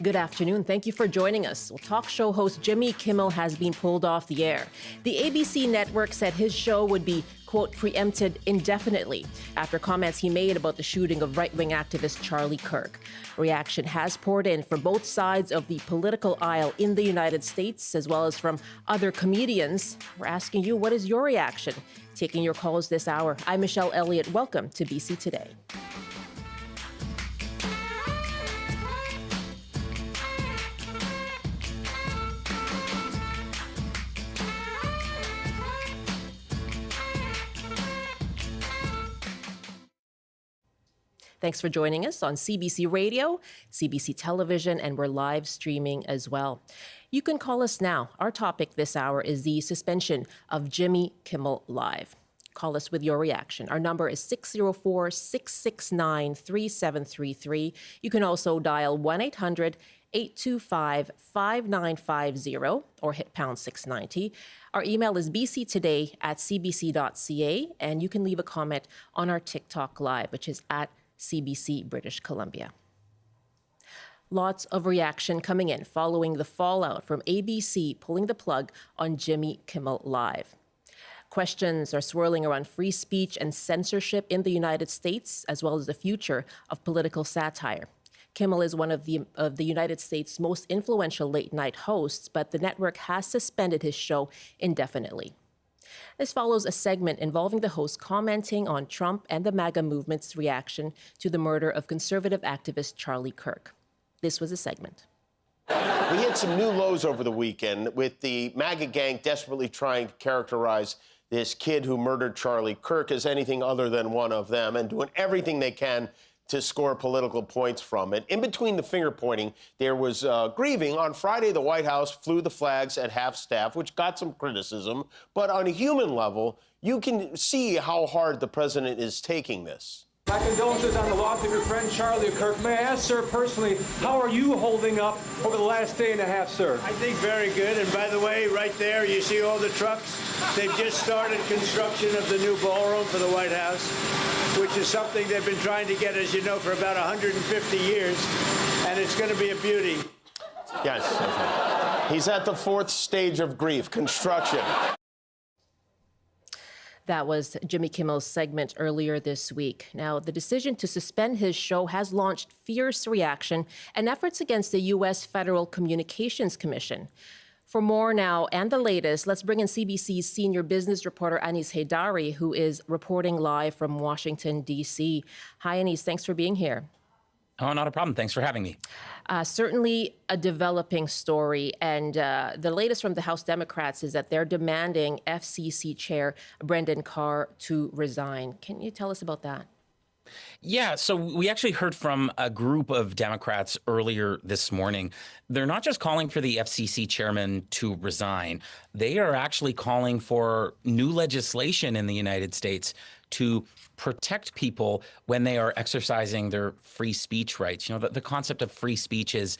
Good afternoon. Thank you for joining us. Well, talk show host Jimmy Kimmel has been pulled off the air. The ABC network said his show would be, quote, preempted indefinitely after comments he made about the shooting of right-wing activist Charlie Kirk. Reaction has poured in from both sides of the political aisle in the United States, as well as from other comedians. We're asking you, what is your reaction? Taking your calls this hour. I'm Michelle Elliott. Welcome to BC Today. Thanks for joining us on CBC Radio, CBC Television, and we're live streaming as well. You can call us now. Our topic this hour is the suspension of Jimmy Kimmel Live. Call us with your reaction. Our number is 604-669-3733. You can also dial 1-800-825-5950 or hit pound 690. Our email is bctoday@cbc.ca, and you can leave a comment on our TikTok Live, which is at CBC British Columbia. Lots of reaction coming in following the fallout from ABC pulling the plug on Jimmy Kimmel Live. Questions are swirling around free speech and censorship in the United States, as well as the future of political satire. Kimmel is one of the United States' most influential late-night hosts, but the network has suspended his show indefinitely. This follows a segment involving the host commenting on Trump and the MAGA movement's reaction to the murder of conservative activist Charlie Kirk. This was a segment. We hit some new lows over the weekend with the MAGA gang desperately trying to characterize this kid who murdered Charlie Kirk as anything other than one of them and doing everything they can to score political points from it. In between the finger-pointing, there was grieving. On Friday, the White House flew the flags at half-staff, which got some criticism. But on a human level, you can see how hard the president is taking this. My condolences on the loss of your friend Charlie Kirk. May I ask, sir, personally, how are you holding up over the last day and a half, sir? I think very good. And by the way, right there, you see all the trucks? They've just started construction of the new ballroom for the White House, which is something they've been trying to get, as you know, for about 150 years. And it's going to be a beauty. Yes. He's at the fourth stage of grief, construction. That was Jimmy Kimmel's segment earlier this week. Now, the decision to suspend his show has launched fierce reaction and efforts against the U.S. Federal Communications Commission. For more now and the latest, let's bring in CBC's senior business reporter Anis Heydari, who is reporting live from Washington, D.C. Hi, Anis. Thanks for being here. Oh, not a problem. Thanks for having me. Certainly a developing story. And the latest from the House Democrats is that they're demanding FCC Chair Brendan Carr to resign. Can you tell us about that? Yeah, so we actually heard from a group of Democrats earlier this morning. They're not just calling for the FCC chairman to resign. They are actually calling for new legislation in the United States to protect people when they are exercising their free speech rights. You know, the concept of free speech is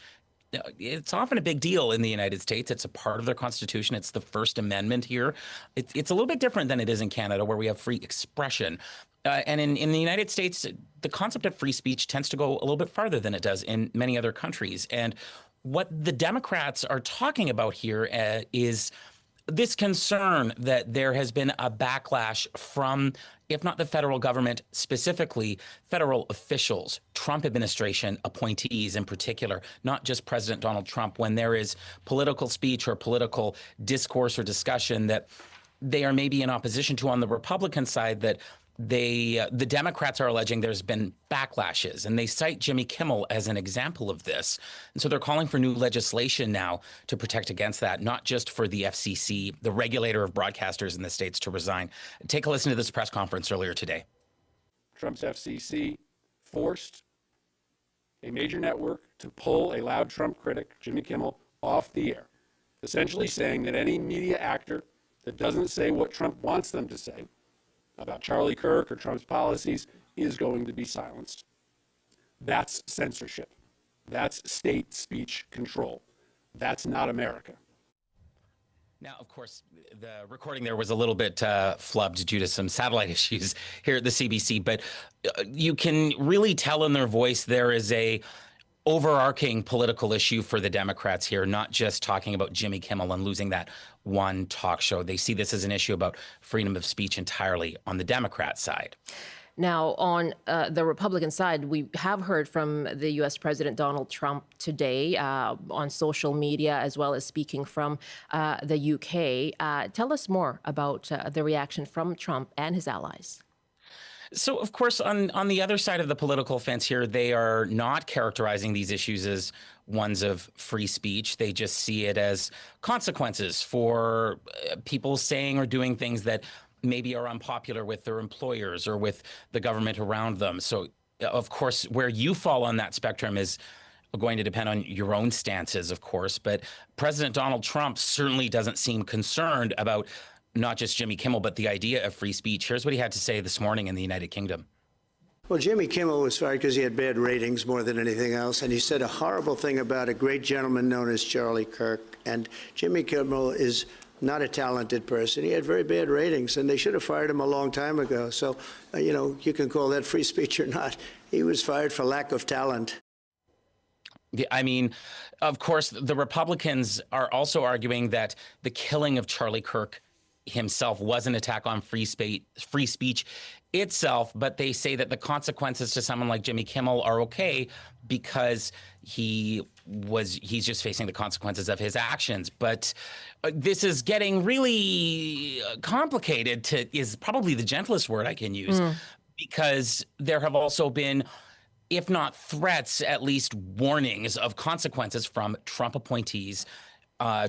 it's often a big deal in the United States. It's a part of their Constitution. It's the First Amendment here. It's a little bit different than it is in Canada, where we have free expression. And in the United States, the concept of free speech tends to go a little bit farther than it does in many other countries. And what the Democrats are talking about here is this concern that there has been a backlash from, if not the federal government, specifically federal officials, Trump administration appointees in particular, not just President Donald Trump, when there is political speech or political discourse or discussion that they are maybe in opposition to on the Republican side, that the Democrats are alleging there's been backlashes, and they cite Jimmy Kimmel as an example of this. And so they're calling for new legislation now to protect against that, not just for the FCC, the regulator of broadcasters in the states, to resign. Take a listen to this press conference earlier today. Trump's FCC forced a major network to pull a loud Trump critic, Jimmy Kimmel, off the air, essentially saying that any media actor that doesn't say what Trump wants them to say about Charlie Kirk or Trump's policies is going to be silenced. That's censorship. That's state speech control. That's not America. Now, of course, the recording there was a little bit flubbed due to some satellite issues here at the CBC, but you can really tell in their voice there is a overarching political issue for the Democrats here, not just talking about Jimmy Kimmel and losing that one talk show. They see this as an issue about freedom of speech entirely on the Democrat side. Now, on the Republican side, we have heard from the U.S. President Donald Trump today on social media, as well as speaking from the U.K. Tell us more about the reaction from Trump and his allies. So, of course, on the other side of the political fence here, they are not characterizing these issues as ones of free speech. They just see it as consequences for people saying or doing things that maybe are unpopular with their employers or with the government around them. So, of course, where you fall on that spectrum is going to depend on your own stances, of course. But President Donald Trump certainly doesn't seem concerned about not just Jimmy Kimmel, but the idea of free speech. Here's what he had to say this morning in the United Kingdom. Well, Jimmy Kimmel was fired because he had bad ratings more than anything else, and he said a horrible thing about a great gentleman known as Charlie Kirk. And Jimmy Kimmel is not a talented person. He had very bad ratings, and they should have fired him a long time ago. So, you can call that free speech or not. He was fired for lack of talent. I mean, of course, the Republicans are also arguing that the killing of Charlie Kirk himself was an attack on free speech itself, but they say that the consequences to someone like Jimmy Kimmel are okay because he's just facing the consequences of his actions. But this is getting really complicated, is probably the gentlest word I can use, because there have also been, if not threats, at least warnings of consequences from Trump appointees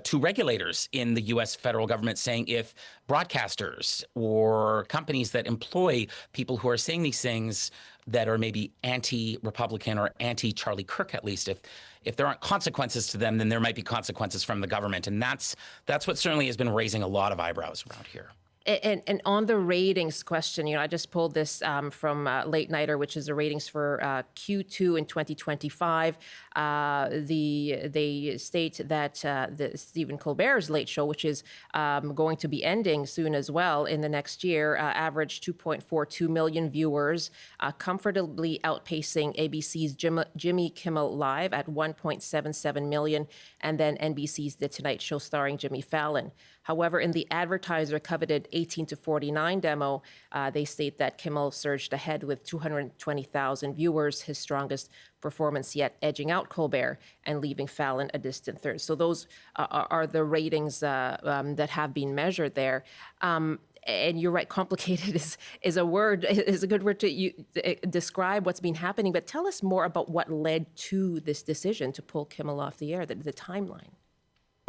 to regulators in the U.S. federal government, saying if broadcasters or companies that employ people who are saying these things that are maybe anti-Republican or anti-Charlie Kirk, at least, if there aren't consequences to them, then there might be consequences from the government. And that's what certainly has been raising a lot of eyebrows around here. And on the ratings question, I just pulled this from Late Nighter, which is the ratings for Q2 in 2025. They state that the Stephen Colbert's Late Show, which is going to be ending soon as well in the next year, averaged 2.42 million viewers, comfortably outpacing ABC's Jimmy Kimmel Live at 1.77 million, and then NBC's The Tonight Show starring Jimmy Fallon. However, in the advertiser-coveted 18 to 49 demo, they state that Kimmel surged ahead with 220,000 viewers, his strongest performance yet, edging out Colbert and leaving Fallon a distant third. So those are the ratings that have been measured there. And you're right, complicated is a good word to describe what's been happening. But tell us more about what led to this decision to pull Kimmel off the air, the timeline.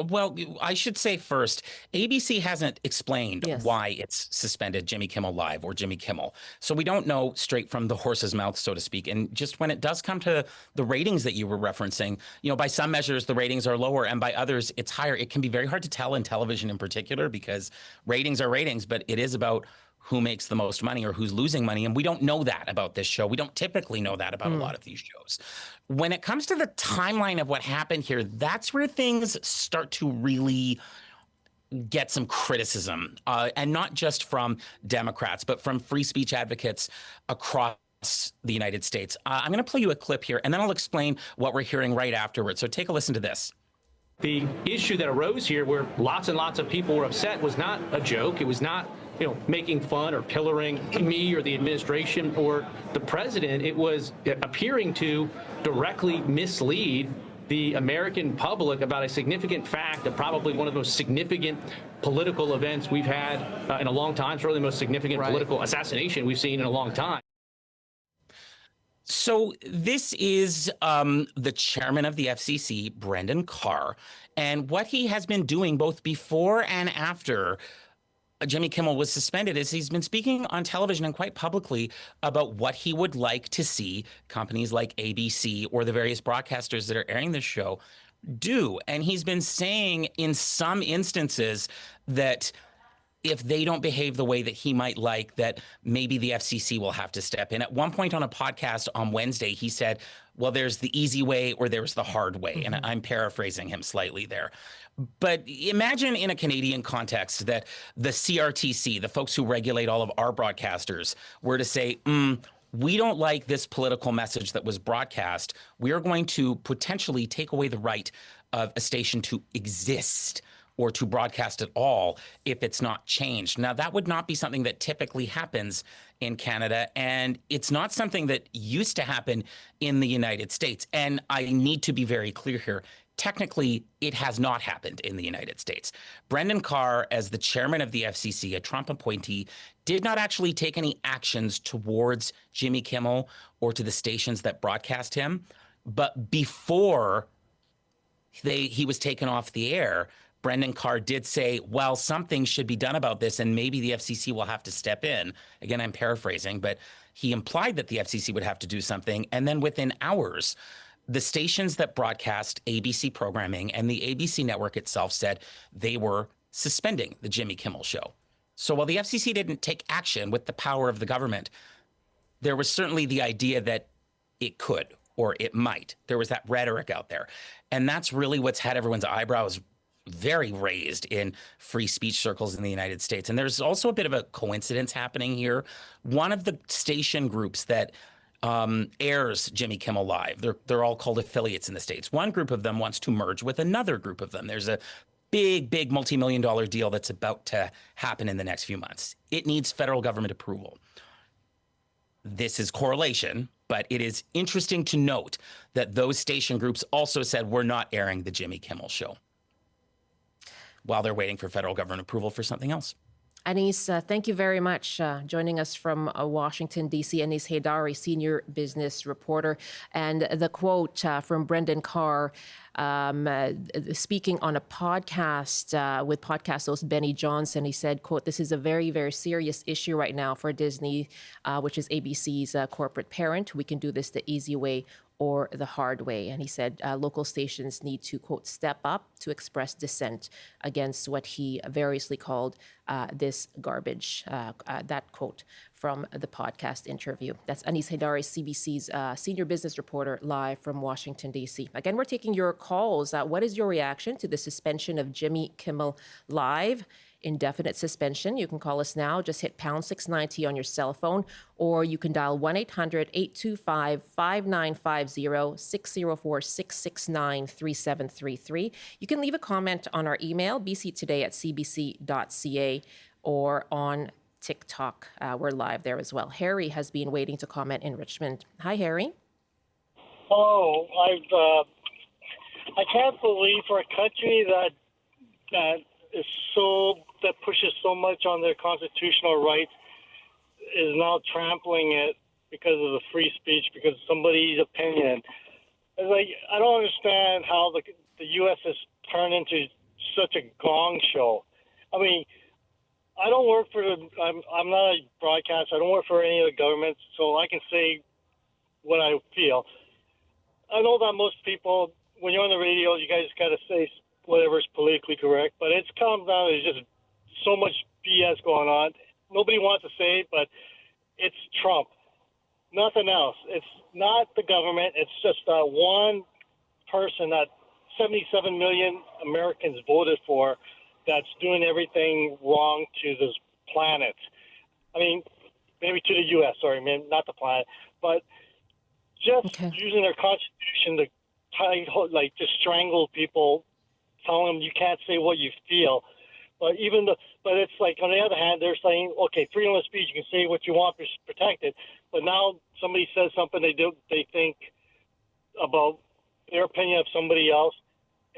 Well, I should say first, ABC hasn't explained why it's suspended Jimmy Kimmel Live or Jimmy Kimmel. So we don't know straight from the horse's mouth, so to speak. And just when it does come to the ratings that you were referencing, by some measures, the ratings are lower, and by others, it's higher. It can be very hard to tell in television in particular, because ratings are ratings, but it is about who makes the most money or who's losing money. And we don't know that about this show. We don't typically know that about a lot of these shows. When it comes to the timeline of what happened here, that's where things start to really get some criticism, and not just from Democrats, but from free speech advocates across the United States. I'm going to play you a clip here, and then I'll explain what we're hearing right afterwards. So take a listen to this. The issue that arose here, where lots and lots of people were upset, was not a joke. It was not, making fun or pillaring me or the administration or the president. It was appearing to directly mislead the American public about a significant fact of probably one of the most significant political events we've had in a long time. It's really the most significant political assassination we've seen in a long time. So this is the chairman of the FCC, Brendan Carr, and what he has been doing both before and after Jimmy Kimmel was suspended is he's been speaking on television and quite publicly about what he would like to see companies like ABC or the various broadcasters that are airing this show do. And he's been saying in some instances that if they don't behave the way that he might like, that maybe the FCC will have to step in. At one point on a podcast on Wednesday, he said, well, there's the easy way or there's the hard way. And I'm paraphrasing him slightly there. But imagine in a Canadian context that the CRTC, the folks who regulate all of our broadcasters, were to say, we don't like this political message that was broadcast. We are going to potentially take away the right of a station to exist or to broadcast at all if it's not changed. Now, that would not be something that typically happens in Canada, and it's not something that used to happen in the United States. And I need to be very clear here. Technically, it has not happened in the United States. Brendan Carr, as the chairman of the FCC, a Trump appointee, did not actually take any actions towards Jimmy Kimmel or to the stations that broadcast him. But before he was taken off the air, Brendan Carr did say, well, something should be done about this, and maybe the FCC will have to step in. Again, I'm paraphrasing, but he implied that the FCC would have to do something. And then within hours, the stations that broadcast ABC programming and the ABC network itself said they were suspending the Jimmy Kimmel show. So while the FCC didn't take action with the power of the government, there was certainly the idea that it could or it might. There was that rhetoric out there. And that's really what's had everyone's eyebrows very raised in free speech circles in the United States. And there's also a bit of a coincidence happening here. One of the station groups that airs Jimmy Kimmel Live, they're all called affiliates in the States. One group of them wants to merge with another group of them. There's a big multi-million-dollar deal that's about to happen in the next few months. It needs federal government approval. This is correlation, but it is interesting to note that those station groups also said we're not airing the Jimmy Kimmel show while they're waiting for federal government approval for something else. Anis, thank you very much. Joining us from Washington, D.C., Anis Heydari, senior business reporter. And the quote from Brendan Carr, speaking on a podcast with podcast host Benny Johnson, he said, quote, "This is a very, very serious issue right now for Disney, which is ABC's corporate parent. We can do this the easy way or the hard way." And he said local stations need to, quote, "step up to express dissent against what he variously called this garbage." That quote from the podcast interview. That's Anis Heydari, CBC's senior business reporter, live from Washington, D.C. Again, we're taking your calls. What is your reaction to the suspension of Jimmy Kimmel Live? Indefinite suspension. You can call us now. Just hit pound 690 on your cell phone, or you can dial 1-800-825-5950, 604-669-3733. You can leave a comment on our email, bctoday@cbc.ca, or on TikTok. We're live there as well. Harry has been waiting to comment in Richmond. Hi, Harry. Hello. I can't believe for a country that pushes so much on their constitutional rights is now trampling it because of the free speech, because of somebody's opinion. It's like, I don't understand how the U.S. has turned into such a gong show. I mean, I don't work for I'm not a broadcaster. I don't work for any of the governments, so I can say what I feel. I know that most people, when you're on the radio, you guys got to say whatever's politically correct, but it's come down to just so much BS going on. Nobody wants to say it, but it's Trump. Nothing else. It's not the government. It's just one person that 77 million Americans voted for that's doing everything wrong to this planet. I mean, maybe to the U.S., sorry, man, not the planet, but just using their constitution to to strangle people, telling them you can't say what you feel. But but it's like, on the other hand, they're saying, okay, freedom of speech, you can say what you want, protect it. But now somebody says something they think about their opinion of somebody else,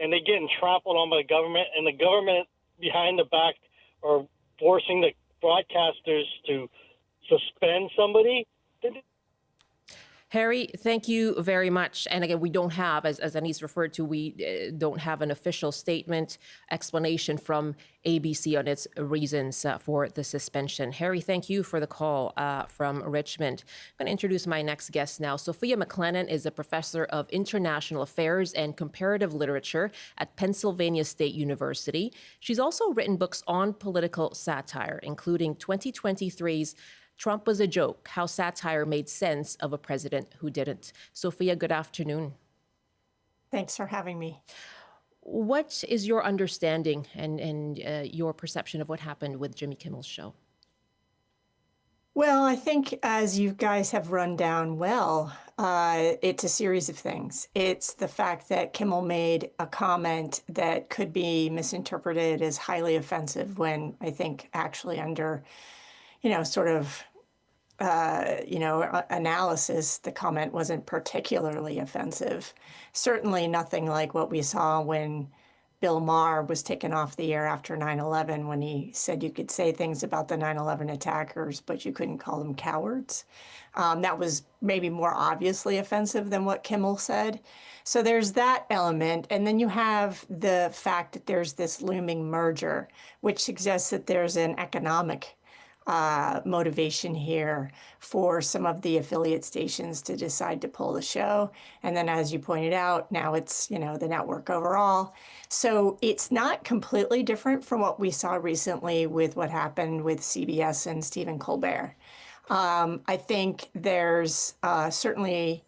and they're getting trampled on by the government, and the government behind the back are forcing the broadcasters to suspend somebody. Harry, thank you very much. And again, we don't have, as Anis referred to, we don't have an official statement, explanation from ABC on its reasons for the suspension. Harry, thank you for the call from Richmond. I'm going to introduce my next guest now. Sophia McClennen is a professor of international affairs and comparative literature at Pennsylvania State University. She's also written books on political satire, including 2023's Trump Was a Joke, How Satire Made Sense of a President Who Didn't. Sophia, good afternoon. Thanks for having me. What is your understanding and your perception of what happened with Jimmy Kimmel's show? Well, I think as you guys have run down well, it's a series of things. It's the fact that Kimmel made a comment that could be misinterpreted as highly offensive when I think actually under, sort of, analysis, the comment wasn't particularly offensive. Certainly nothing like what we saw when Bill Maher was taken off the air after 9/11 when he said you could say things about the 9/11 attackers, but you couldn't call them cowards. That was maybe more obviously offensive than what Kimmel said. So there's that element. And then you have the fact that there's this looming merger, which suggests that there's an economic motivation here for some of the affiliate stations to decide to pull the show. And then, as you pointed out, now it's, the network overall. So it's not completely different from what we saw recently with what happened with CBS and Stephen Colbert. I think there's certainly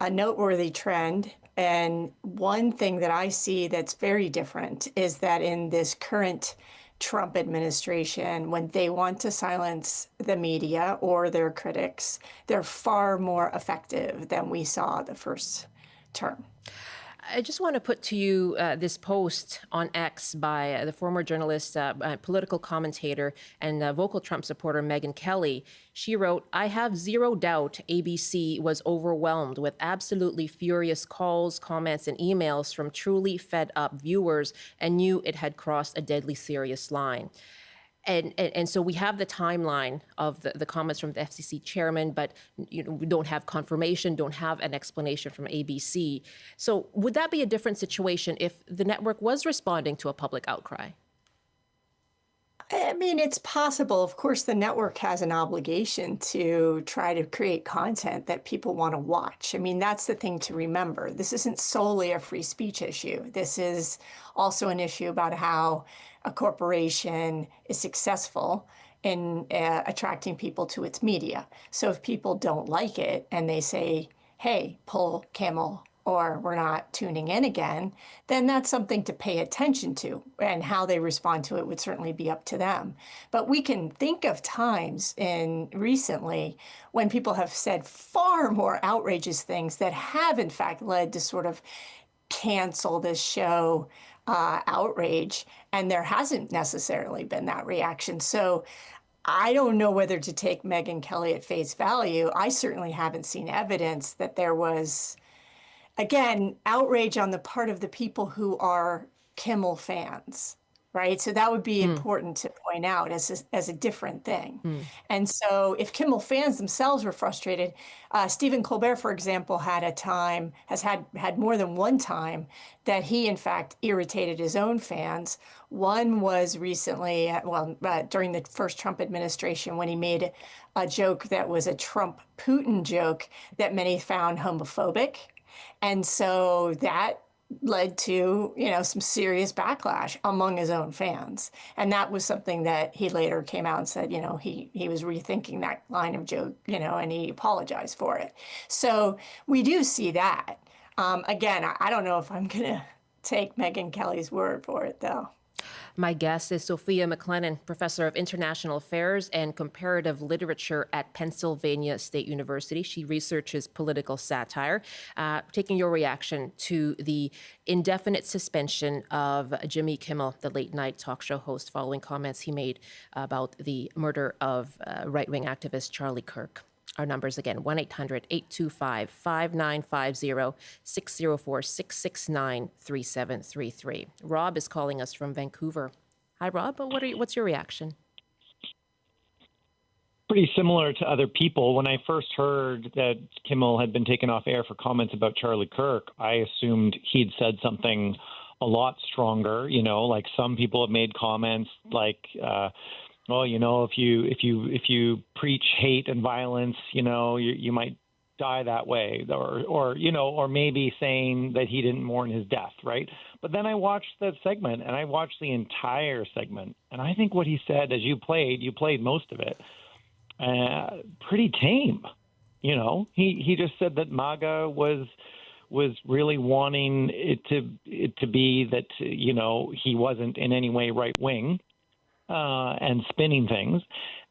a noteworthy trend. And one thing that I see that's very different is that in this current Trump administration, when they want to silence the media or their critics, they're far more effective than we saw the first term. I just want to put to you this post on X by the former journalist, political commentator, and vocal Trump supporter Megyn Kelly. She wrote, "I have zero doubt ABC was overwhelmed with absolutely furious calls, comments, and emails from truly fed up viewers and knew it had crossed a deadly serious line." And so we have the timeline of the comments from the FCC chairman, but we don't have confirmation, don't have an explanation from ABC. So would that be a different situation if the network was responding to a public outcry? I mean, it's possible. Of course, the network has an obligation to try to create content that people want to watch. I mean, that's the thing to remember. This isn't solely a free speech issue. This is also an issue about how a corporation is successful in attracting people to its media. So if people don't like it and they say, hey, pull Kimmel, or we're not tuning in again, then that's something to pay attention to. And how they respond to it would certainly be up to them. But we can think of times recently when people have said far more outrageous things that have in fact led to sort of cancel this show outrage. And there hasn't necessarily been that reaction. So I don't know whether to take Megyn Kelly at face value. I certainly haven't seen evidence that there was, again, outrage on the part of the people who are Kimmel fans, right? So that would be important to point out as a different thing. And so if Kimmel fans themselves were frustrated, Stephen Colbert, for example, has had more than one time that he, in fact, irritated his own fans. One was recently, during the first Trump administration, when he made a joke that was a Trump-Putin joke that many found homophobic. And so that led to, some serious backlash among his own fans. And that was something that he later came out and said, he was rethinking that line of joke, and he apologized for it. So we do see that. Again, I don't know if I'm going to take Megyn Kelly's word for it, though. My guest is Sophia McClennen, professor of international affairs and comparative literature at Pennsylvania State University. She researches political satire. Taking your reaction to the indefinite suspension of Jimmy Kimmel, the late night talk show host, following comments he made about the murder of right-wing activist Charlie Kirk. Our numbers again, 1-800-825-5950, 604-669-3733. Rob is calling us from Vancouver. Hi, Rob. What's your reaction? Pretty similar to other people. When I first heard that Kimmel had been taken off air for comments about Charlie Kirk, I assumed he'd said something a lot stronger. Like some people have made comments like, well, if you preach hate and violence, you might die that way, or maybe saying that he didn't mourn his death, right? But then I watched that segment, and I watched the entire segment, and I think what he said, as you played most of it, pretty tame. He just said that MAGA was really wanting it to be that he wasn't in any way right wing. and spinning things.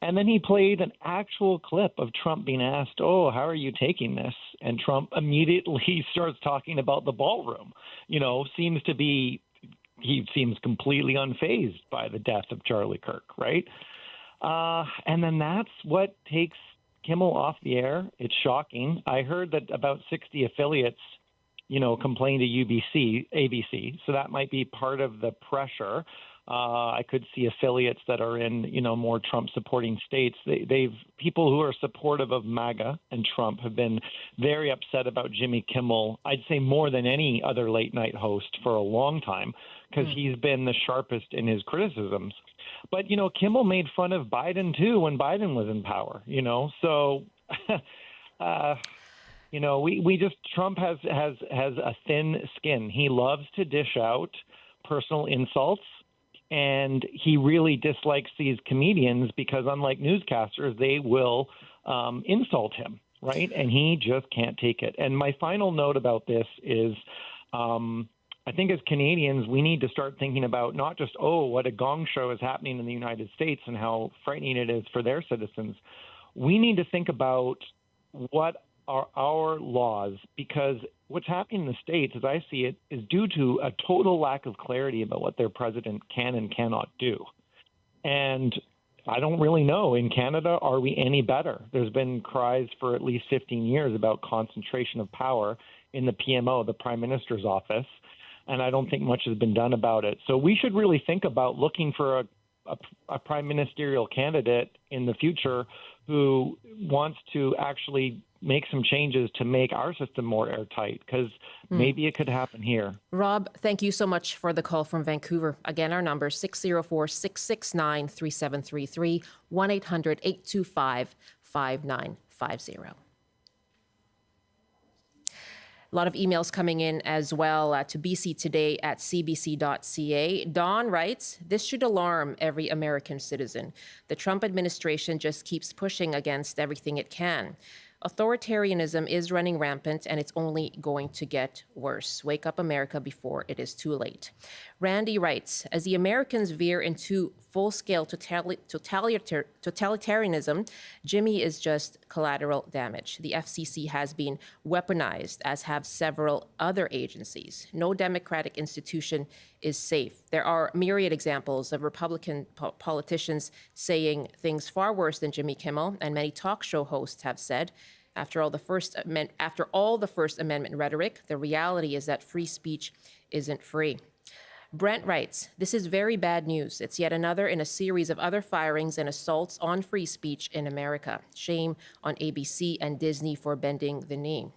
And then he played an actual clip of Trump being asked, "Oh, how are you taking this?" And Trump immediately starts talking about the ballroom. He seems completely unfazed by the death of Charlie Kirk, right? And then that's what takes Kimmel off the air. It's shocking. I heard that about 60 affiliates, complained to ABC. So that might be part of the pressure. I could see affiliates that are in, more Trump-supporting states. People who are supportive of MAGA and Trump have been very upset about Jimmy Kimmel, I'd say more than any other late-night host for a long time, because he's been the sharpest in his criticisms. But, Kimmel made fun of Biden, too, when Biden was in power, So, Trump has a thin skin. He loves to dish out personal insults. And he really dislikes these comedians because, unlike newscasters, they will insult him, right? And he just can't take it. And my final note about this is I think as Canadians, we need to start thinking about not just, what a gong show is happening in the United States and how frightening it is for their citizens. We need to think about what are our laws, because what's happening in the States, as I see it, is due to a total lack of clarity about what their president can and cannot do. And I don't really know. In Canada, are we any better? There's been cries for at least 15 years about concentration of power in the PMO, the Prime Minister's office, and I don't think much has been done about it. So we should really think about looking for a prime ministerial candidate in the future who wants to actually make some changes to make our system more airtight, because maybe it could happen here. Rob, thank you so much for the call from Vancouver. Again, our number 604-669-3733, 1-800-825-5950. A lot of emails coming in as well to bctoday@cbc.ca. Don writes, "This should alarm every American citizen. The Trump administration just keeps pushing against everything it can. Authoritarianism is running rampant, and it's only going to get worse. Wake up, America, before it is too late." Randy writes, "As the Americans veer into full-scale totalitarianism, Jimmy is just collateral damage. The FCC has been weaponized, as have several other agencies. No democratic institution is safe. There are myriad examples of Republican politicians saying things far worse than Jimmy Kimmel, and many talk show hosts have said, after all the First Amendment rhetoric, the reality is that free speech isn't free." Brent writes, "This is very bad news. It's yet another in a series of other firings and assaults on free speech in America. Shame on ABC and Disney for bending the knee.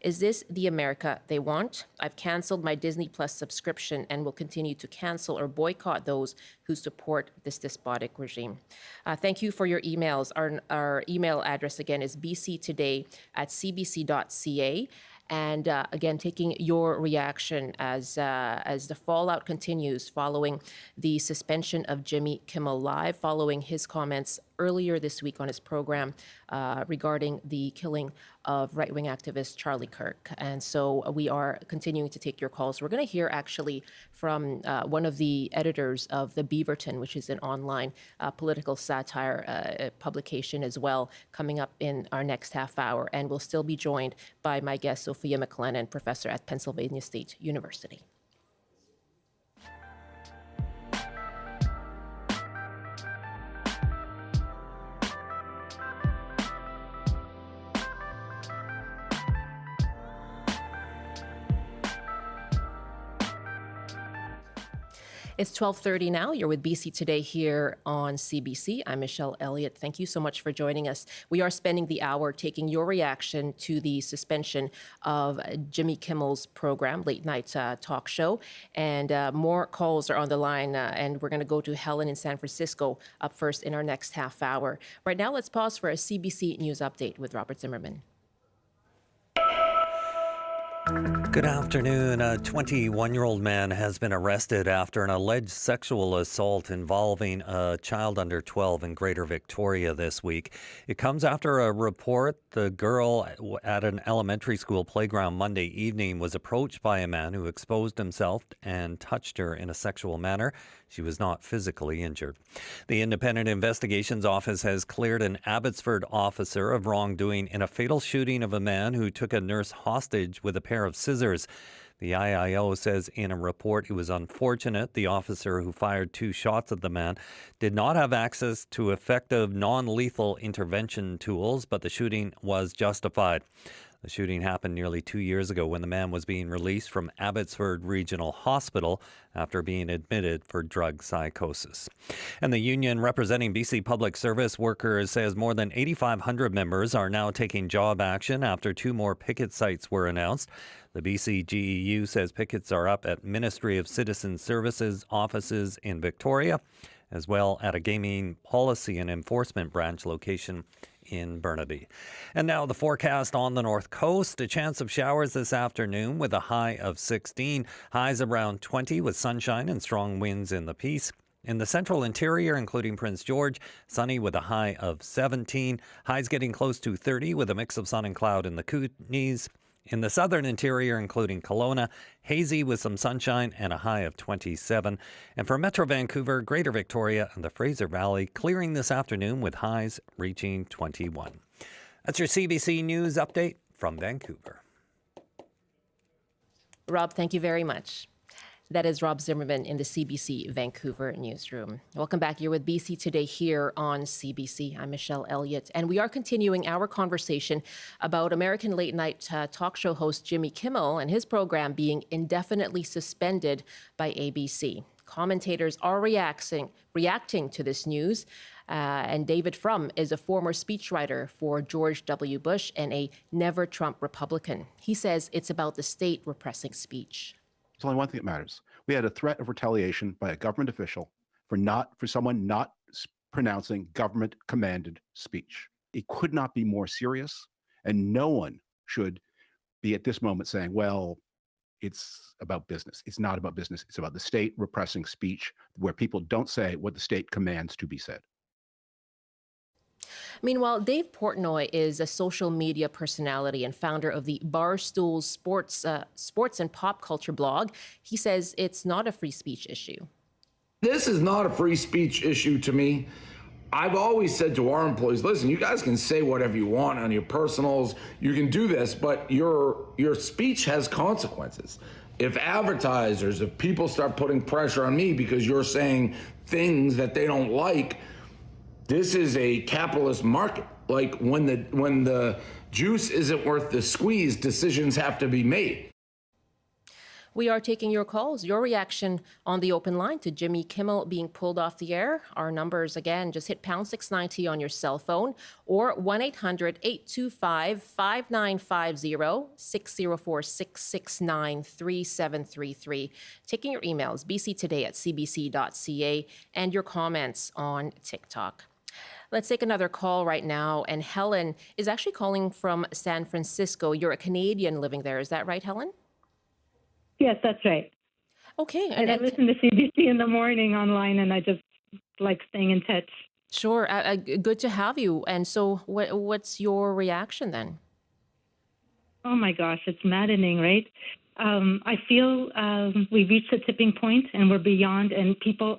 Is this the America they want? I've canceled my Disney Plus subscription and will continue to cancel or boycott those who support this despotic regime." Thank you for your emails. Our email address again is bctoday@cbc.ca. And again, taking your reaction as the fallout continues following the suspension of Jimmy Kimmel Live, following his comments earlier this week on his program regarding the killing of right-wing activist Charlie Kirk. And so we are continuing to take your calls. We're going to hear actually from one of the editors of the Beaverton, which is an online political satire publication as well, coming up in our next half hour. And we'll still be joined by my guest, Sophia McClennen, professor at Pennsylvania State University. It's 12:30 now. You're with BC Today here on CBC. I'm Michelle Elliott. Thank you so much for joining us. We are spending the hour taking your reaction to the suspension of Jimmy Kimmel's program, Late Night Talk Show. And more calls are on the line, and we're going to go to Helen in San Francisco up first in our next half hour. Right now, let's pause for a CBC News update with Robert Zimmerman. Good afternoon. A 21-year-old man has been arrested after an alleged sexual assault involving a child under 12 in Greater Victoria this week. It comes after a report the girl at an elementary school playground Monday evening was approached by a man who exposed himself and touched her in a sexual manner. She was not physically injured. The Independent Investigations Office has cleared an Abbotsford officer of wrongdoing in a fatal shooting of a man who took a nurse hostage with a pair of scissors. The IIO says in a report it was unfortunate the officer who fired 2 shots at the man did not have access to effective non-lethal intervention tools, but the shooting was justified. The shooting happened nearly 2 years ago when the man was being released from Abbotsford Regional Hospital after being admitted for drug psychosis. And the union representing BC Public Service workers says more than 8,500 members are now taking job action after 2 more picket sites were announced. The BC GEU says pickets are up at Ministry of Citizen Services offices in Victoria, as well at a gaming policy and enforcement branch location in Burnaby. And now the forecast on the north coast. A chance of showers this afternoon with a high of 16. Highs around 20 with sunshine and strong winds in the Peace. In the central interior, including Prince George, sunny with a high of 17. Highs getting close to 30 with a mix of sun and cloud in the Kootenays. In the southern interior, including Kelowna, hazy with some sunshine and a high of 27. And for Metro Vancouver, Greater Victoria, and the Fraser Valley, clearing this afternoon with highs reaching 21. That's your CBC News update from Vancouver. Rob, thank you very much. That is Rob Zimmerman in the CBC Vancouver newsroom. Welcome back. You're with BC Today here on CBC. I'm Michelle Elliott, and we are continuing our conversation about American late-night talk show host Jimmy Kimmel and his program being indefinitely suspended by ABC. Commentators are reacting to this news, and David Frum is a former speechwriter for George W. Bush and a never-Trump Republican. He says it's about the state repressing speech. There's only one thing that matters. We had a threat of retaliation by a government official for someone not pronouncing government-commanded speech. It could not be more serious, and no one should be at this moment saying, well, it's about business. It's not about business. It's about the state repressing speech where people don't say what the state commands to be said. Meanwhile, Dave Portnoy is a social media personality and founder of the Barstool Sports and Pop Culture blog. He says it's not a free speech issue. This is not a free speech issue to me. I've always said to our employees, listen, you guys can say whatever you want on your personals. You can do this, but your speech has consequences. If advertisers, if people start putting pressure on me because you're saying things that they don't like, this is a capitalist market. Like when the juice isn't worth the squeeze, decisions have to be made. We are taking your calls, your reaction on the open line to Jimmy Kimmel being pulled off the air. Our numbers, again, just hit pound 690 on your cell phone or 1-800-825-5950, 604-669-3733. Taking your emails, bctoday@cbc.ca, and your comments on TikTok. Let's take another call right now. And Helen is actually calling from San Francisco. You're a Canadian living there. Is that right, Helen? Yes, that's right. Okay. And I listen to CBC in the morning online, and I just like staying in touch. Sure. Good to have you. And so what's your reaction then? Oh, my gosh. It's maddening, right? I feel we've reached a tipping point and we're beyond, and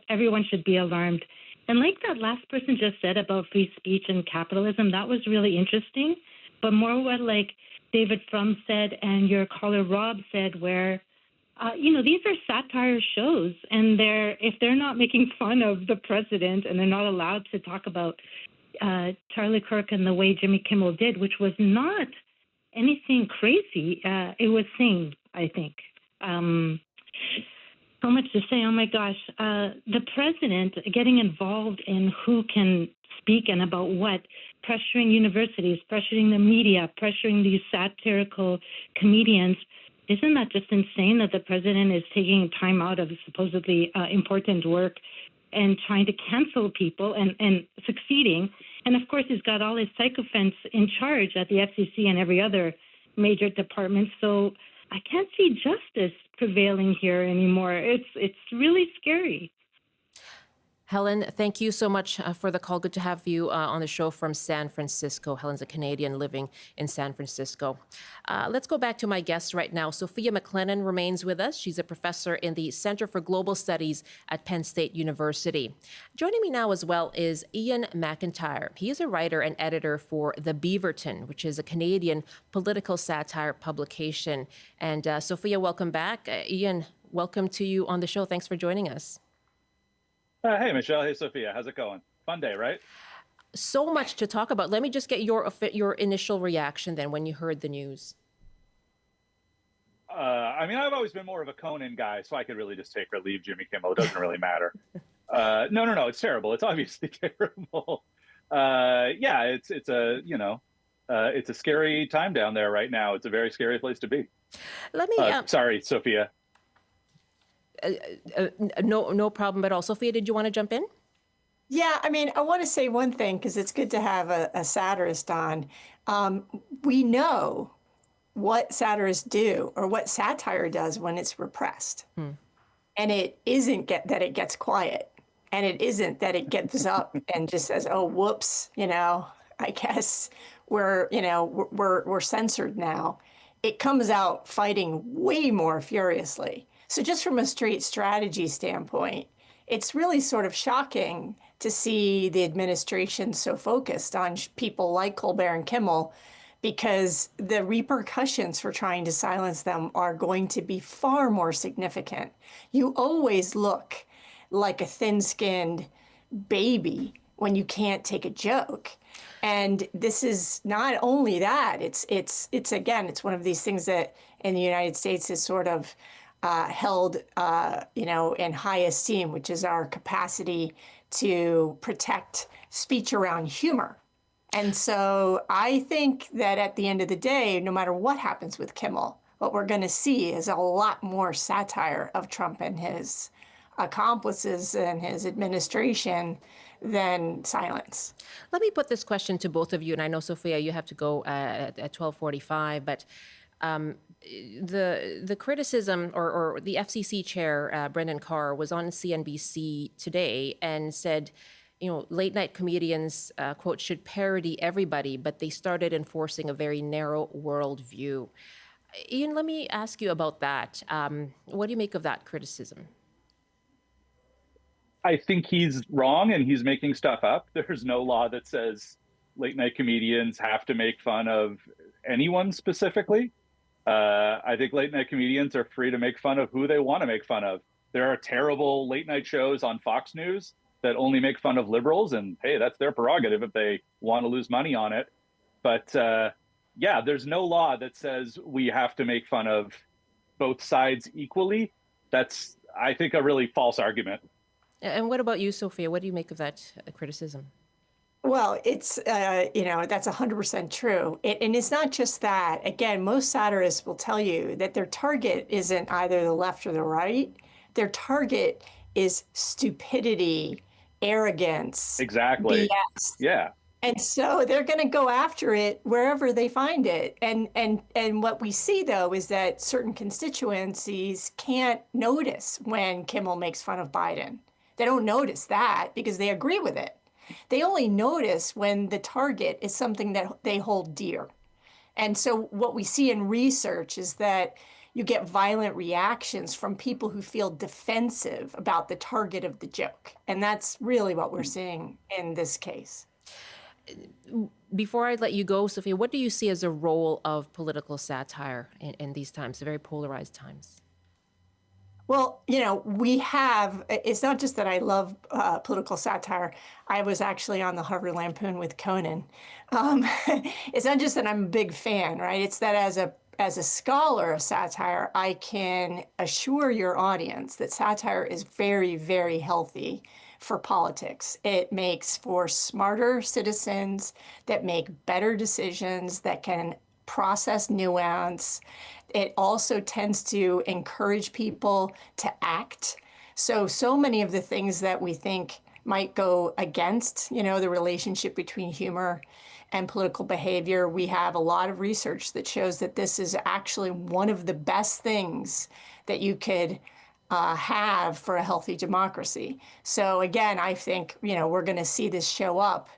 everyone should be alarmed. And like that last person just said about free speech and capitalism, that was really interesting. But more what like David Frum said and your caller Rob said, where, these are satire shows, and if they're not making fun of the president and they're not allowed to talk about Charlie Kirk and the way Jimmy Kimmel did, which was not anything crazy, it was sane, I think. So much to say. Oh, my gosh. The president getting involved in who can speak and about what, pressuring universities, pressuring the media, pressuring these satirical comedians. Isn't that just insane that the president is taking time out of supposedly important work and trying to cancel people and succeeding? And, of course, he's got all his sycophants in charge at the FCC and every other major department. So I can't see justice prevailing here anymore. It's really scary. Helen, thank you so much for the call. Good to have you on the show from San Francisco. Helen's a Canadian living in San Francisco. Let's go back to my guest right now. Sophia McClennen remains with us. She's a professor in the Center for Global Studies at Penn State University. Joining me now as well is Ian MacIntyre. He is a writer and editor for the Beaverton, which is a Canadian political satire publication. And Sophia, welcome back. Ian, welcome to you on the show. Thanks for joining us. Hey, Michelle. Hey, Sophia. How's it going? Fun day, right? So much to talk about. Let me just get your initial reaction then when you heard the news. I mean, I've always been more of a Conan guy, so I could really just take or leave Jimmy Kimmel. It doesn't really matter. No. It's terrible. It's obviously terrible. Yeah, it's a it's a scary time down there right now. It's a very scary place to be. Let me. Sorry, Sophia. No problem at all. Sophia, did you want to jump in? Yeah, I mean, I want to say one thing because it's good to have a satirist on. We know what satirists do or what satire does when it's repressed. And it isn't that it gets quiet. And it isn't that it gets up and just says, oh, whoops, I guess we're censored now. It comes out fighting way more furiously. So just from a straight strategy standpoint, it's really sort of shocking to see the administration so focused on people like Colbert and Kimmel, because the repercussions for trying to silence them are going to be far more significant. You always look like a thin-skinned baby when you can't take a joke. And this is not only that, it's again, it's one of these things that in the United States is sort of held, in high esteem, which is our capacity to protect speech around humor. And so I think that at the end of the day, no matter what happens with Kimmel, what we're going to see is a lot more satire of Trump and his accomplices and his administration than silence. Let me put this question to both of you, and I know, Sophia, you have to go at 12:45, but the criticism or the FCC chair, Brendan Carr, was on CNBC today and said, late night comedians, quote, should parody everybody, but they started enforcing a very narrow worldview. Ian, let me ask you about that. What do you make of that criticism? I think he's wrong and he's making stuff up. There's no law that says late night comedians have to make fun of anyone specifically. I think late night comedians are free to make fun of who they want to make fun of. There are terrible late night shows on Fox News that only make fun of liberals, and hey, that's their prerogative if they want to lose money on it. But yeah, there's no law that says we have to make fun of both sides equally. That's, I think, a really false argument. And what about you, Sophia? What do you make of that criticism? Well, it's, that's 100% true. And it's not just that. Again, most satirists will tell you that their target isn't either the left or the right. Their target is stupidity, arrogance. Exactly. BS. Yeah. And so they're going to go after it wherever they find it. And what we see, though, is that certain constituencies can't notice when Kimmel makes fun of Biden. They don't notice that because they agree with it. They only notice when the target is something that they hold dear. And so what we see in research is that you get violent reactions from people who feel defensive about the target of the joke. And that's really what we're seeing in this case. Before I let you go, Sophia, what do you see as a role of political satire in these times, very polarized times? Well, we have, it's not just that I love political satire. I was actually on the Harvard Lampoon with Conan. It's not just that I'm a big fan, right? It's that as a scholar of satire, I can assure your audience that satire is very, very healthy for politics. It makes for smarter citizens that make better decisions, that can process nuance. It also tends to encourage people to act. So many of the things that we think might go against, the relationship between humor and political behavior. We have a lot of research that shows that this is actually one of the best things that you could have for a healthy democracy. So again, I think, we're going to see this show up.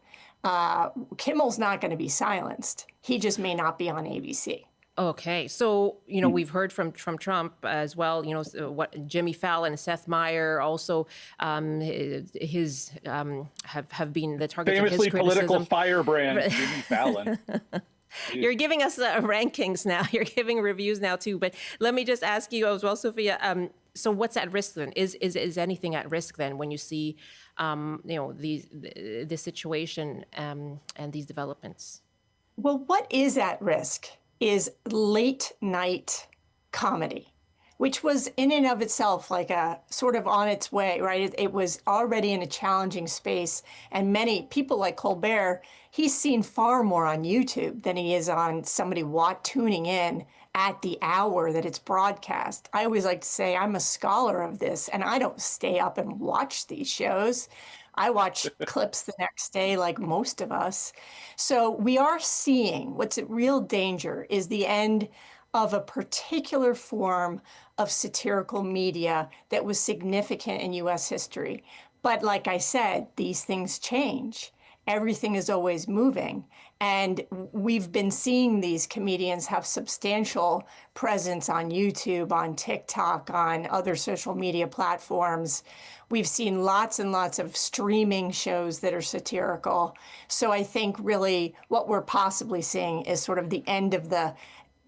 Kimmel's not going to be silenced. He just may not be on ABC. Okay, so we've heard from Trump as well. What Jimmy Fallon, Seth Meyer, also have been the targets of his Famously criticism. political firebrand Jimmy Fallon. You're giving us rankings now. You're giving reviews now too. But let me just ask you as well, Sophia. So what's at risk then? Is anything at risk then when you see, the situation and these developments? Well, what is at risk is late night comedy, which was in and of itself like a sort of on its way, right? It was already in a challenging space. And many people like Colbert, he's seen far more on YouTube than he is on somebody tuning in at the hour that it's broadcast. I always like to say I'm a scholar of this, and I don't stay up and watch these shows. I watch clips the next day like most of us. So we are seeing what's at real danger is the end of a particular form of satirical media that was significant in US history. But like I said, these things change. Everything is always moving. And we've been seeing these comedians have substantial presence on YouTube, on TikTok, on other social media platforms. We've seen lots and lots of streaming shows that are satirical. So I think really what we're possibly seeing is sort of the end of the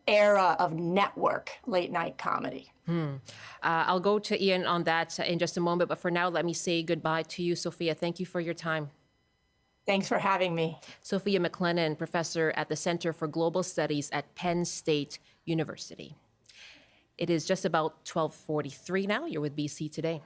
era of network late night comedy. I'll go to Ian on that in just a moment. But for now, let me say goodbye to you, Sophia. Thank you for your time. Thanks for having me. Sophia McClennen, professor at the Center for Global Studies at Penn State University. It is just about 12:43 now. You're with BC Today.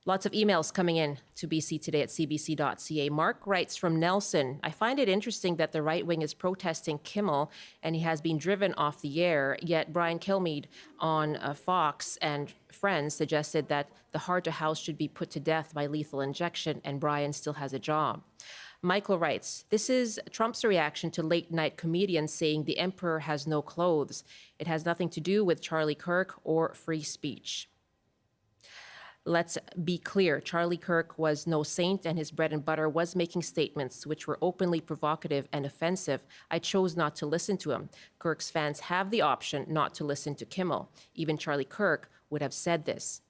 Lots of emails coming in to bctoday@cbc.ca. Mark writes from Nelson, I find it interesting that the right wing is protesting Kimmel and he has been driven off the air, yet Brian Kilmeade on Fox and Friends suggested that the Heart to House should be put to death by lethal injection and Brian still has a job. Michael writes, this is Trump's reaction to late night comedians saying the emperor has no clothes. It has nothing to do with Charlie Kirk or free speech. Let's be clear, Charlie Kirk was no saint and his bread and butter was making statements which were openly provocative and offensive. I chose not to listen to him. Kirk's fans have the option not to listen to Kimmel. Even Charlie Kirk would have said this.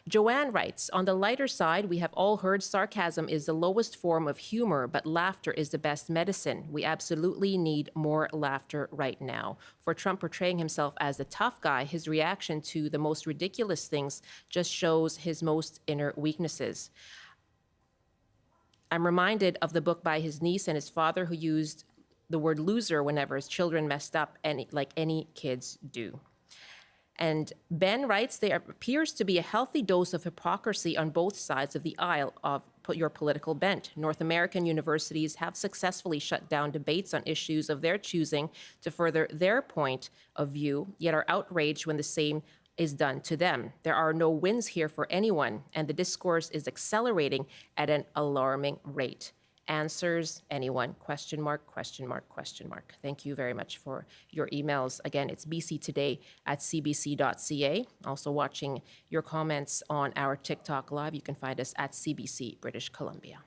Joanne writes, on the lighter side, we have all heard sarcasm is the lowest form of humor, but laughter is the best medicine. We absolutely need more laughter right now. For Trump portraying himself as the tough guy, his reaction to the most ridiculous things just shows his most inner weaknesses. I'm reminded of the book by his niece and his father who used the word loser whenever his children messed up, like any kids do. And Ben writes, there appears to be a healthy dose of hypocrisy on both sides of the aisle of your political bent. North American universities have successfully shut down debates on issues of their choosing to further their point of view, yet are outraged when the same is done to them. There are no wins here for anyone, and the discourse is accelerating at an alarming rate. Answers anyone? Question mark, question mark, question mark. Thank you very much for your emails. Again, it's bctoday@cbc.ca. Also watching your comments on our TikTok live. You can find us at CBC British Columbia.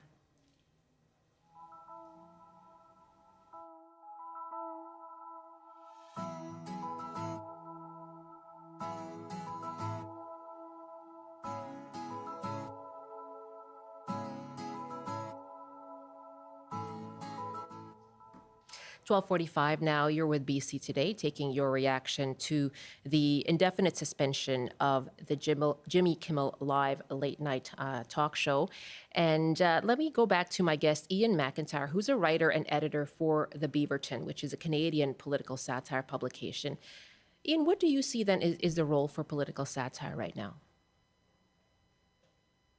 $12:45 now. You're with BC Today, taking your reaction to the indefinite suspension of the Jimmy Kimmel Live late night talk show. And let me go back to my guest, Ian MacIntyre, who's a writer and editor for the Beaverton, which is a Canadian political satire publication. Ian, what do you see then is the role for political satire right now?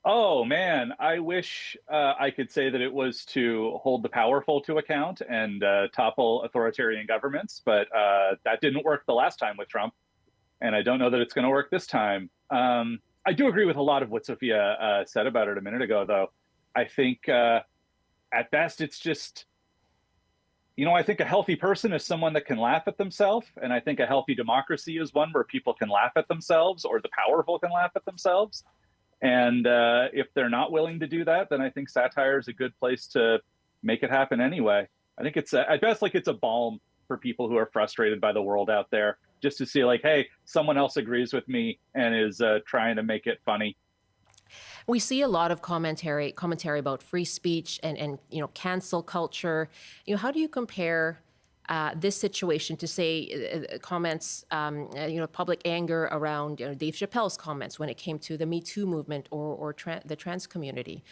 Oh, man, I wish I could say that it was to hold the powerful to account and topple authoritarian governments, but that didn't work the last time with Trump, and I don't know that it's going to work this time. I I do agree with a lot of what Sophia said about it a minute ago, though. I think at best it's just, I think a healthy person is someone that can laugh at themselves. And I think a healthy democracy is one where people can laugh at themselves, or the powerful can laugh at themselves. And if they're not willing to do that, then I think satire is a good place to make it happen anyway. I think it's at best like it's a balm for people who are frustrated by the world out there, just to see like, hey, someone else agrees with me and is trying to make it funny. We see a lot of commentary about free speech and cancel culture. How do you compare this situation to say comments, public anger around Dave Chappelle's comments when it came to the Me Too movement or the trans community?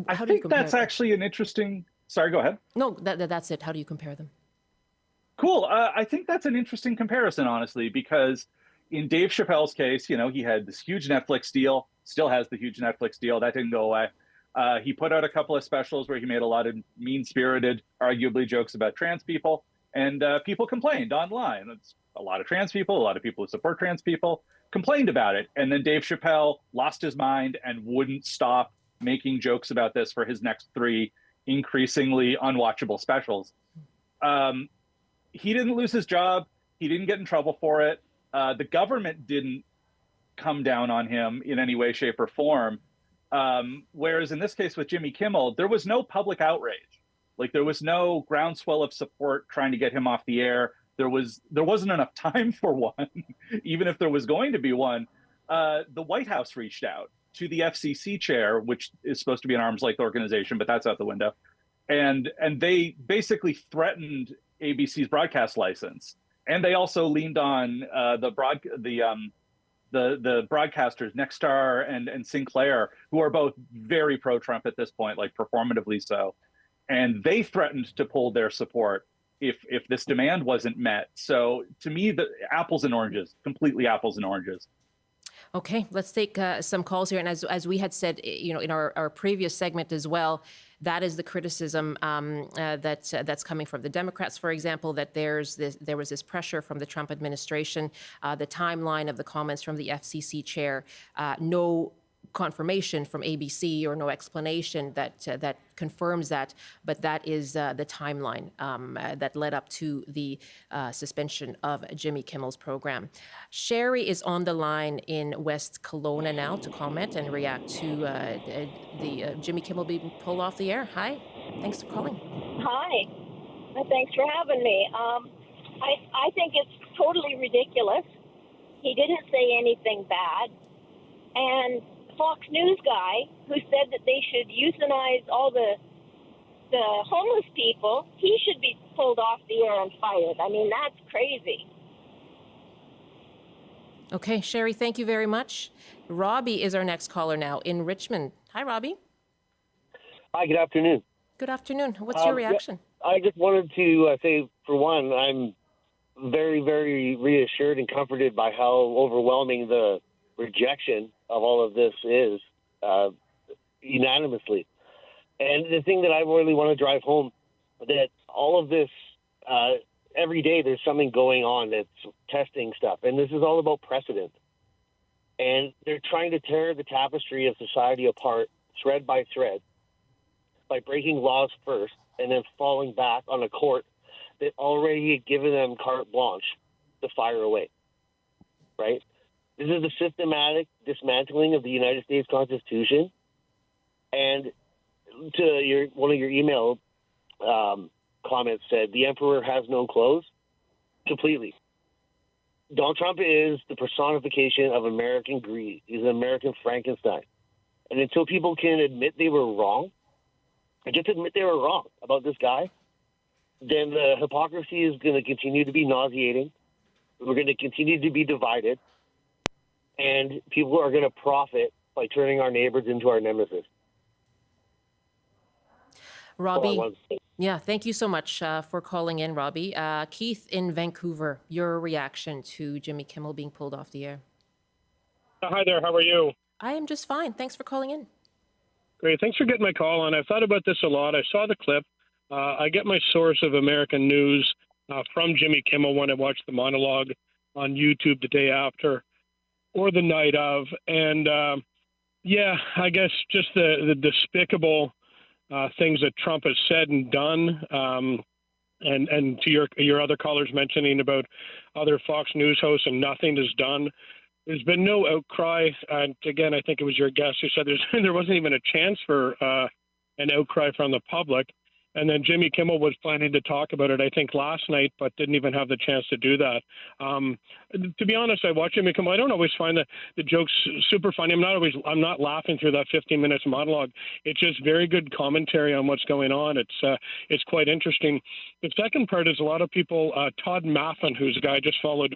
I think that's actually an interesting. Sorry, go ahead. No, that's it. How do you compare them? Cool. I think that's an interesting comparison, honestly, because in Dave Chappelle's case, he had this huge Netflix deal, still has the huge Netflix deal. That didn't go away. He put out a couple of specials where he made a lot of mean-spirited, arguably jokes about trans people, and people complained online. It's a lot of trans people, a lot of people who support trans people complained about it. And then Dave Chappelle lost his mind and wouldn't stop making jokes about this for his next 3 increasingly unwatchable specials. He didn't lose his job. He didn't get in trouble for it. The government didn't come down on him in any way, shape, or form. Whereas in this case with Jimmy Kimmel, there was no public outrage. Like there was no groundswell of support trying to get him off the air. There wasn't enough time for one, even if there was going to be one. The White House reached out to the FCC chair, which is supposed to be an arm's length organization, but that's out the window. And they basically threatened ABC's broadcast license. And they also leaned on the broadcasters, Nexstar and Sinclair, who are both very pro-Trump at this point, like performatively so. And they threatened to pull their support if this demand wasn't met. So to me, the apples and oranges, completely apples and oranges. Okay, let's take some calls here. And as we had said, in our previous segment as well, that is the criticism that's coming from the Democrats, for example, that there was this pressure from the Trump administration, the timeline of the comments from the FCC chair, no confirmation from ABC or no explanation that confirms that, but that is the timeline that led up to the suspension of Jimmy Kimmel's program. Sherry is on the line in West Kelowna now to comment and react to the Jimmy Kimmel being pulled off the air. Hi, thanks for calling. Hi, thanks for having me. I think it's totally ridiculous. He didn't say anything bad, and Fox News guy who said that they should euthanize all the homeless people, he should be pulled off the air and fired. I mean, that's crazy. Okay, Sherry, thank you very much. Robbie is our next caller now in Richmond. Hi, Robbie. Hi, good afternoon. Good afternoon. What's your reaction? I just wanted to say, for one, I'm very, very reassured and comforted by how overwhelming the rejection of all of this is unanimously. And the thing that I really want to drive home, that all of this, every day there's something going on that's testing stuff. And this is all about precedent. And they're trying to tear the tapestry of society apart, thread by thread, by breaking laws first and then falling back on a court that already had given them carte blanche to fire away, right? This is the systematic dismantling of the United States Constitution. And to one of your email comments said, the emperor has no clothes. Completely. Donald Trump is the personification of American greed. He's an American Frankenstein. And until people can admit they were wrong, and just admit they were wrong about this guy, then the hypocrisy is going to continue to be nauseating. We're going to continue to be divided. And people are going to profit by turning our neighbors into our nemesis. Robbie, yeah, thank you so much for calling in, Robbie. Keith in Vancouver, your reaction to Jimmy Kimmel being pulled off the air. Hi there, how are you? I am just fine. Thanks for calling in. Great, thanks for getting my call on. I've thought about this a lot. I saw the clip. I get my source of American news from Jimmy Kimmel when I watched the monologue on YouTube the day after. or the night of. And yeah, I guess just the despicable things that Trump has said and done. And to your other callers mentioning about other Fox News hosts and nothing is done. There's been no outcry. And again, I think it was your guest who said there wasn't even a chance for an outcry from the public. And then Jimmy Kimmel was planning to talk about it, I think, last night, but didn't even have the chance to do that. To be honest, I watch Jimmy Kimmel. I don't always find the jokes super funny. I'm not laughing through that 15 minutes monologue. It's just very good commentary on what's going on. It's quite interesting. The second part is a lot of people. Todd Maffin, who's a guy I just followed,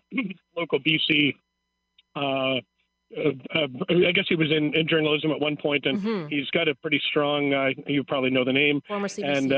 local BC. I guess he was in journalism at one point, and he's got a pretty strong. You probably know the name. Former CBC. And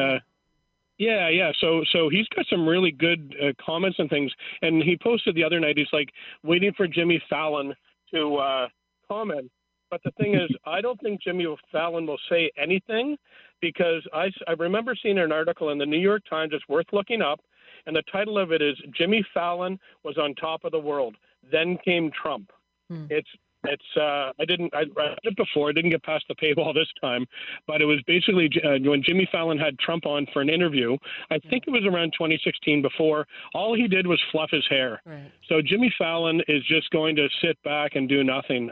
yeah. So he's got some really good comments and things. And he posted the other night. He's like waiting for Jimmy Fallon to comment. But the thing is, I don't think Jimmy Fallon will say anything because I remember seeing an article in the New York Times. It's worth looking up, and the title of it is "Jimmy Fallon was on top of the world. Then came Trump." I read it before. I didn't get past the paywall this time, but it was basically when Jimmy Fallon had Trump on for an interview. I think it was around 2016. Before, all he did was fluff his hair. Right. So Jimmy Fallon is just going to sit back and do nothing.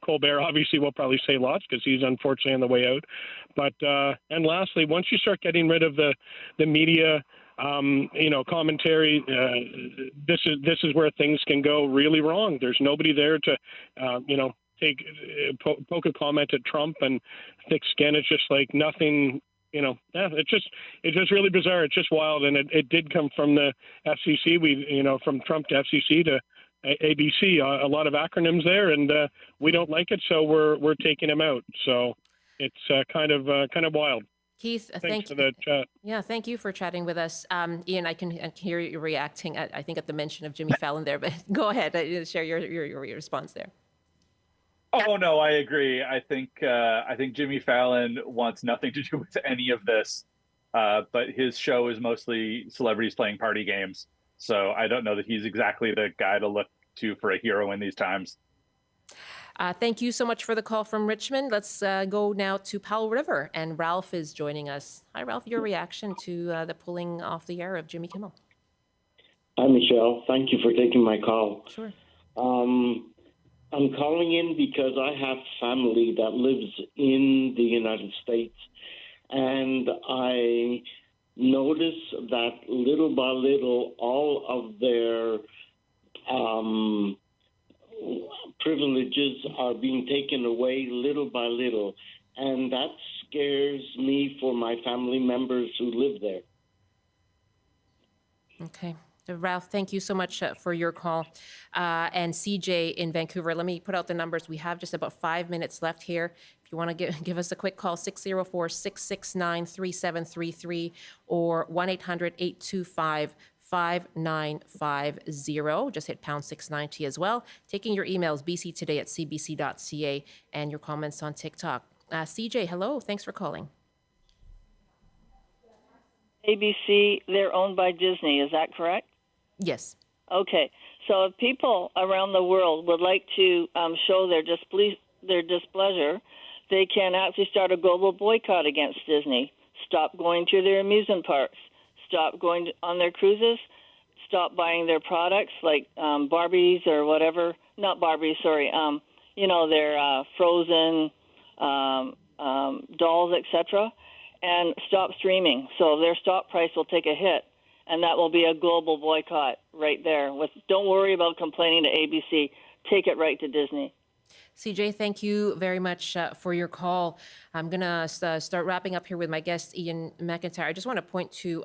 Colbert obviously will probably say lots because he's unfortunately on the way out. But and lastly, once you start getting rid of the media. Commentary. This is where things can go really wrong. There's nobody there to, poke a comment at Trump and thick skin. It's just like nothing. It's just really bizarre. It's just wild, and it did come from the FCC. From Trump to FCC to ABC. A lot of acronyms there, and we don't like it, so we're taking them out. So it's kind of wild. Keith, thanks for the chat. Yeah, thank you for chatting with us. Ian, I can hear you reacting, I think, at the mention of Jimmy Fallon there, but go ahead, share your response there. Oh, no, I agree. I think Jimmy Fallon wants nothing to do with any of this, but his show is mostly celebrities playing party games. So I don't know that he's exactly the guy to look to for a hero in these times. Thank you so much for the call from Richmond. Let's go now to Powell River, and Ralph is joining us. Hi, Ralph. Your reaction to the pulling off the air of Jimmy Kimmel? Hi, Michelle. Thank you for taking my call. Sure. I'm calling in because I have family that lives in the United States, and I notice that little by little, all of their privileges are being taken away little by little, and that scares me for my family members who live there. Okay. Ralph, thank you so much for your call. And CJ in Vancouver, let me put out the numbers. We have just about 5 minutes left here. If you want to give us a quick call, 604-669-3733 or 1-800-825-5950. Just hit pound 690 as well. Taking your emails, bctoday@cbc.ca, and your comments on TikTok. CJ, hello. Thanks for calling. ABC, they're owned by Disney. Is that correct? Yes. Okay. So if people around the world would like to show their displeasure, they can actually start a global boycott against Disney. Stop going to their amusement parks. Stop going on their cruises. Stop buying their products like Barbies or whatever. Not Barbies, sorry. Their Frozen dolls, etc. And stop streaming. So their stock price will take a hit. And that will be a global boycott right there. Don't worry about complaining to ABC. Take it right to Disney. CJ, thank you very much for your call. I'm going to start wrapping up here with my guest, Ian MacIntyre. I just want to point to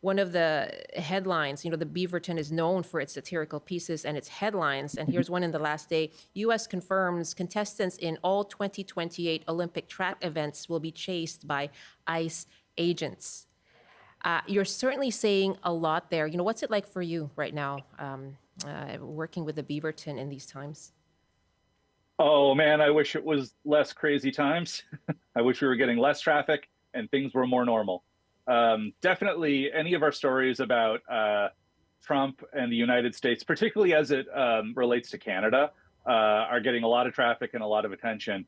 one of the headlines. The Beaverton is known for its satirical pieces and its headlines. And here's one in the last day. U.S. confirms contestants in all 2028 Olympic track events will be chased by ICE agents. You're certainly saying a lot there. What's it like for you right now, working with the Beaverton in these times? Oh, man, I wish it was less crazy times. I wish we were getting less traffic and things were more normal. Definitely any of our stories about Trump and the United States, particularly as it relates to Canada, are getting a lot of traffic and a lot of attention.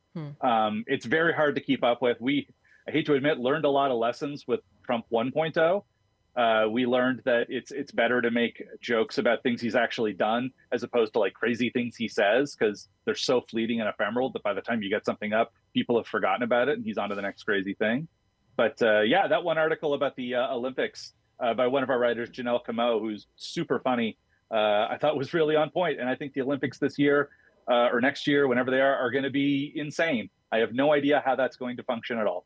It's very hard to keep up with. I hate to admit, learned a lot of lessons with Trump 1.0. We learned that it's better to make jokes about things he's actually done as opposed to like crazy things he says, because they're so fleeting and ephemeral that by the time you get something up, people have forgotten about it and he's on to the next crazy thing. But yeah, that one article about the Olympics by one of our writers, Janelle Camo, who's super funny, I thought was really on point. And I think the Olympics this year or next year, whenever they are going to be insane. I have no idea how that's going to function at all.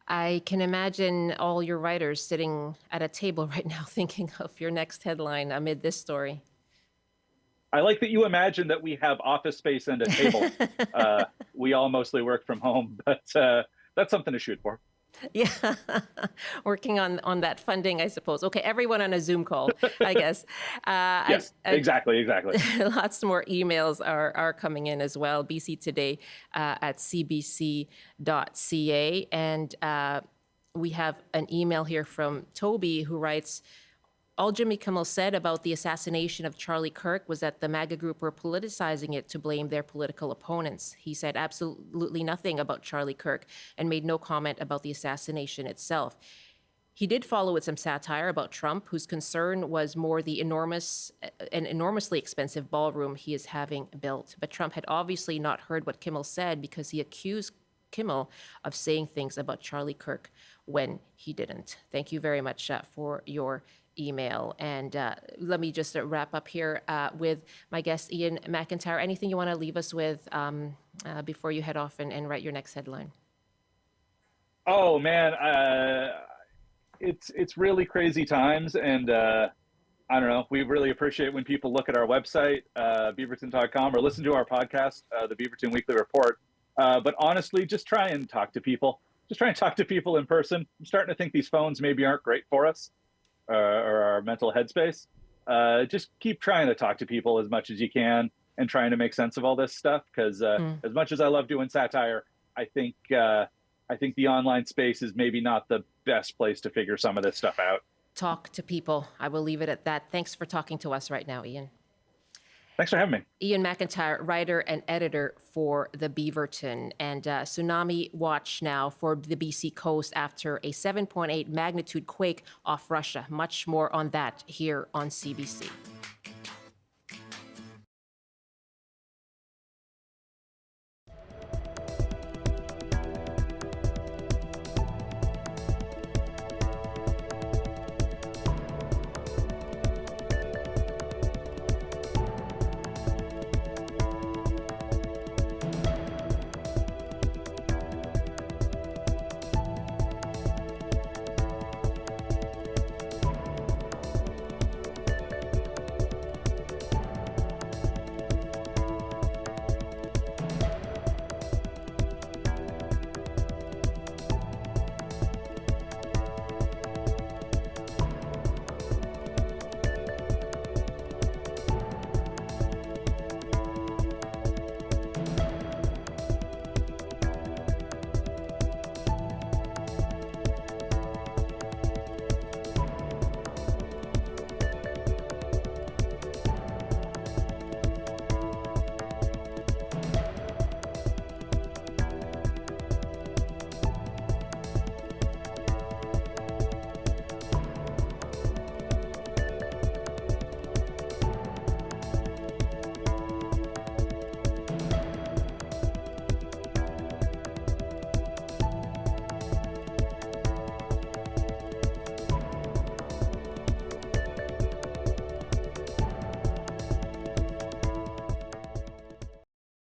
I can imagine all your writers sitting at a table right now thinking of your next headline amid this story. I like that you imagine that we have office space and a table. We all mostly work from home, but that's something to shoot for. Yeah, working on that funding, I suppose. Okay, everyone on a Zoom call, I guess. Yes, exactly. Lots more emails are coming in as well. BC Today at cbc.ca. And we have an email here from Toby who writes, all Jimmy Kimmel said about the assassination of Charlie Kirk was that the MAGA group were politicizing it to blame their political opponents. He said absolutely nothing about Charlie Kirk and made no comment about the assassination itself. He did follow with some satire about Trump, whose concern was more the enormously expensive ballroom he is having built. But Trump had obviously not heard what Kimmel said because he accused Kimmel of saying things about Charlie Kirk when he didn't. Thank you very much for your email. And let me just wrap up here with my guest, Ian MacIntyre. Anything you want to leave us with before you head off and write your next headline? Oh, man. It's really crazy times. And I don't know, we really appreciate when people look at our website, beaverton.com, or listen to our podcast, the Beaverton Weekly Report. But honestly, just try and talk to people. Just try and talk to people in person. I'm starting to think these phones maybe aren't great for us. Or our mental headspace. Just keep trying to talk to people as much as you can and trying to make sense of all this stuff. Because as much as I love doing satire, I think the online space is maybe not the best place to figure some of this stuff out. Talk to people. I will leave it at that. Thanks for talking to us right now, Ian. Thanks for having me. Ian MacIntyre, writer and editor for the Beaverton. And tsunami watch now for the BC coast after a 7.8 magnitude quake off Russia. Much more on that here on CBC.